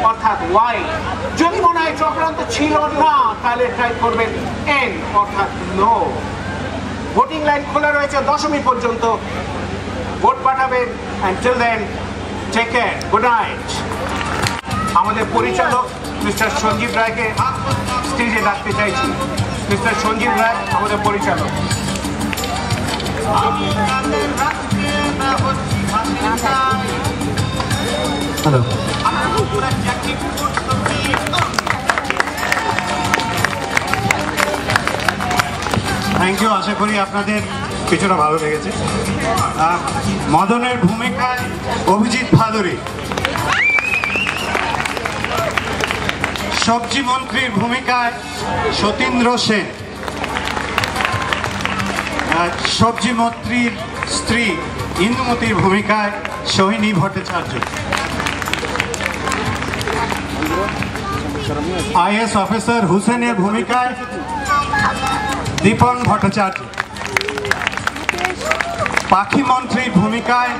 অর্থাৎ ওয়াই। যদি মনে হয় চক্রান্ত ছিল না তাহলে ট্রাই করবেন এন অর্থাৎ নো। ভোটিং লাইন খোলা রয়েছে 10মি পর্যন্ত, ভোট পাঠাবেন। until then take care, good night। আমাদের পরিচালক মিস্টার সঞ্জীব রায়কে স্টেজে ডাকতে চাইছি। মিস্টার সঞ্জীব রায় আমাদের পরিচালক। Hello, thank you. আশা করি আপনাদের কিছুটা ভালো লেগেছে। মদনের ভূমিকায় অভিজিৎ ভাদুরী, সবজি মন্ত্রীর ভূমিকায় সতীন্দ্র সেন, সবজি মন্ত্রীর স্ত্রী ইন্দুমতির ভূমিকায় সোহিনী ভট্টাচার্য, আইএস অফিসার হুসেনের ভূমিকায় দীপন ভট্টাচার্য, পাখি মন্ত্রীর ভূমিকায়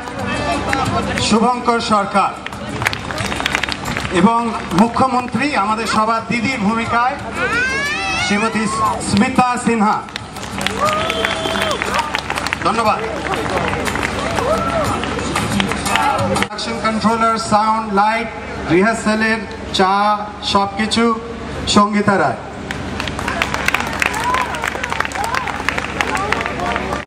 শুভঙ্কর সরকার এবং মুখ্যমন্ত্রী আমাদের সবার দিদির ভূমিকায় শ্রীমতী স্মিতা সিনহা। ধন্যবাদ। প্রোডাকশন কন্ট্রোলার, সাউন্ড, লাইট, রিহার্সালের চা সবকিছু সঙ্গীতা রায়।